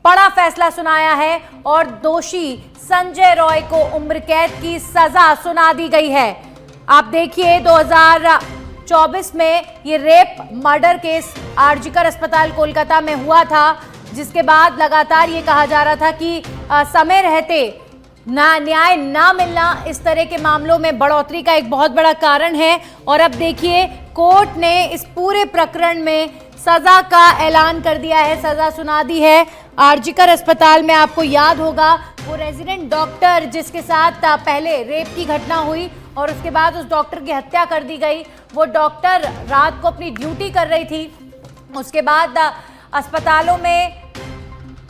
बड़ा फैसला सुनाया है और दोषी संजय रॉय को उम्र कैद की सजा सुना दी गई है। आप देखिए 2024 में ये रेप मर्डर केस आरजीकर अस्पताल कोलकाता में हुआ था, जिसके बाद लगातार ये कहा जा रहा था कि समय रहते न्याय ना मिलना इस तरह के मामलों में बढ़ोतरी का एक बहुत बड़ा कारण है। और अब देखिए कोर्ट ने इस पूरे प्रकरण में सजा का ऐलान कर दिया है, सजा सुना दी है। आरजीकर अस्पताल में आपको याद होगा वो रेजिडेंट डॉक्टर जिसके साथ पहले रेप की घटना हुई और उसके बाद उस डॉक्टर की हत्या कर दी गई। वो डॉक्टर रात को अपनी ड्यूटी कर रही थी। उसके बाद अस्पतालों में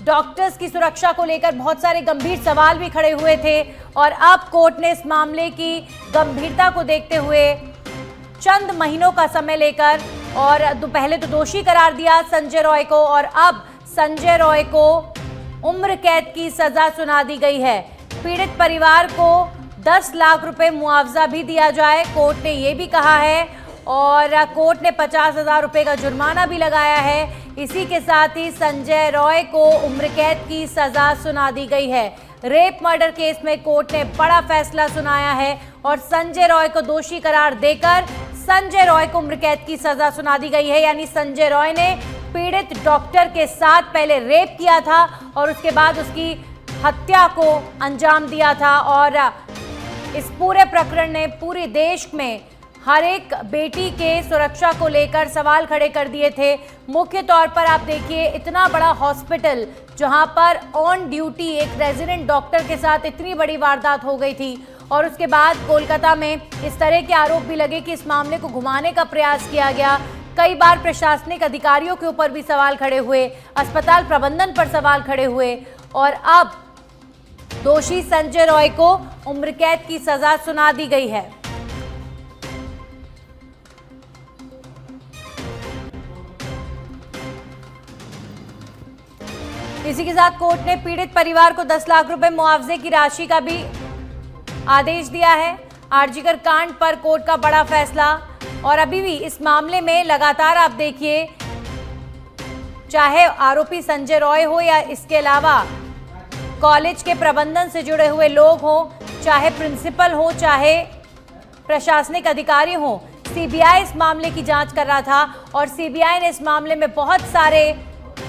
डॉक्टर्स की सुरक्षा को लेकर बहुत सारे गंभीर सवाल भी खड़े हुए थे और अब कोर्ट ने इस मामले की गंभीरता को देखते हुए चंद महीनों का समय लेकर और पहले तो दोषी करार दिया संजय रॉय को और अब संजय रॉय को उम्र कैद की सजा सुना दी गई है। पीड़ित परिवार को 10 लाख रुपए मुआवजा भी दिया जाए, कोर्ट ने ये भी कहा है और कोर्ट ने 50,000 रुपए का जुर्माना भी लगाया है। इसी के साथ ही संजय रॉय को उम्र कैद की सजा सुना दी गई है। रेप मर्डर केस में कोर्ट ने बड़ा फैसला सुनाया है और संजय रॉय को दोषी करार देकर संजय रॉय को उम्र कैद की सजा सुना दी गई है। यानी संजय रॉय ने पीड़ित डॉक्टर के साथ पहले रेप किया था और उसके बाद उसकी हत्या को अंजाम दिया था और इस पूरे प्रकरण ने पूरे देश में हर एक बेटी के सुरक्षा को लेकर सवाल खड़े कर दिए थे। मुख्य तौर पर आप देखिए इतना बड़ा हॉस्पिटल जहां पर ऑन ड्यूटी एक रेजिडेंट डॉक्टर के साथ इतनी बड़ी वारदात हो गई थी और उसके बाद कोलकाता में इस तरह के आरोप भी लगे कि इस मामले को घुमाने का प्रयास किया गया। कई बार प्रशासनिक अधिकारियों के ऊपर भी सवाल खड़े हुए, अस्पताल प्रबंधन पर सवाल खड़े हुए और अब दोषी संजय रॉय को उम्र कैद की सजा सुना दी गई है। इसी के साथ कोर्ट ने पीड़ित परिवार को 10 लाख रुपए मुआवजे की राशि का भी आदेश दिया है। आरजीकर कांड पर कोर्ट का बड़ा फैसला और अभी भी इस मामले में लगातार आप देखिए चाहे आरोपी संजय रॉय हो या इसके अलावा कॉलेज के प्रबंधन से जुड़े हुए लोग हो, चाहे प्रिंसिपल हो, चाहे प्रशासनिक अधिकारी हो, सीबीआई इस मामले की जांच कर रहा था और सीबीआई ने इस मामले में बहुत सारे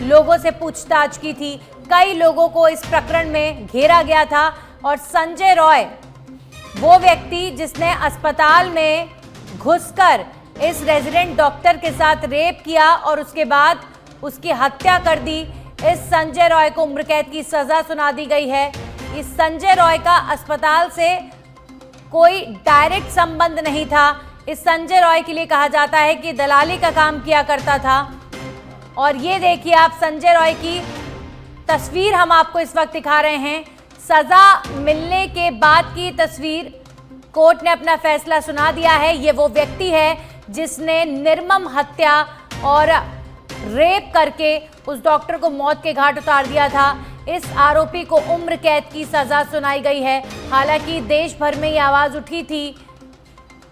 लोगों से पूछताछ की थी। कई लोगों को इस प्रकरण में घेरा गया था और संजय रॉय वो व्यक्ति जिसने अस्पताल में घुसकर इस रेजिडेंट डॉक्टर के साथ रेप किया और उसके बाद उसकी हत्या कर दी, इस संजय रॉय को उम्र कैद की सजा सुना दी गई है। इस संजय रॉय का अस्पताल से कोई डायरेक्ट संबंध नहीं था। इस संजय रॉय के लिए कहा जाता है कि दलाली का काम किया करता था और ये देखिए आप संजय रॉय की तस्वीर हम आपको इस वक्त दिखा रहे हैं। सजा मिलने के बाद की तस्वीर, कोर्ट ने अपना फैसला सुना दिया है। ये वो व्यक्ति है जिसने निर्मम हत्या और रेप करके उस डॉक्टर को मौत के घाट उतार दिया था। इस आरोपी को उम्र कैद की सजा सुनाई गई है। हालांकि देश भर में ये आवाज उठी थी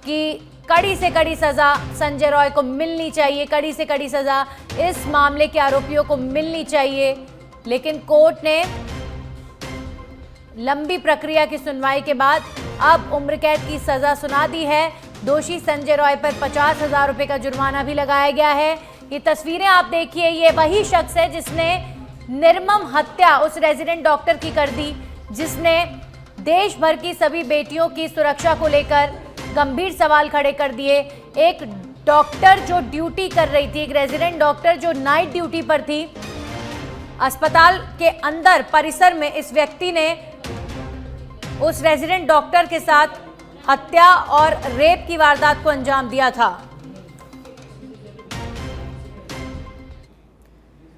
कि कड़ी से कड़ी सजा संजय रॉय को मिलनी चाहिए, कड़ी से कड़ी सजा इस मामले के आरोपियों को मिलनी चाहिए, लेकिन कोर्ट ने लंबी प्रक्रिया की सुनवाई के बाद अब उम्र कैद की सजा सुना दी है। दोषी संजय रॉय पर 50,000 रुपए का जुर्माना भी लगाया गया है। ये तस्वीरें आप देखिए, ये वही शख्स है जिसने निर्मम हत्या उस रेजिडेंट डॉक्टर की कर दी, जिसने देश भर की सभी बेटियों की सुरक्षा को लेकर गंभीर सवाल खड़े कर दिए। एक डॉक्टर जो ड्यूटी कर रही थी, एक रेजिडेंट डॉक्टर जो नाइट ड्यूटी पर थी, अस्पताल के अंदर परिसर में इस व्यक्ति ने उस रेजिडेंट डॉक्टर के साथ हत्या और रेप की वारदात को अंजाम दिया था।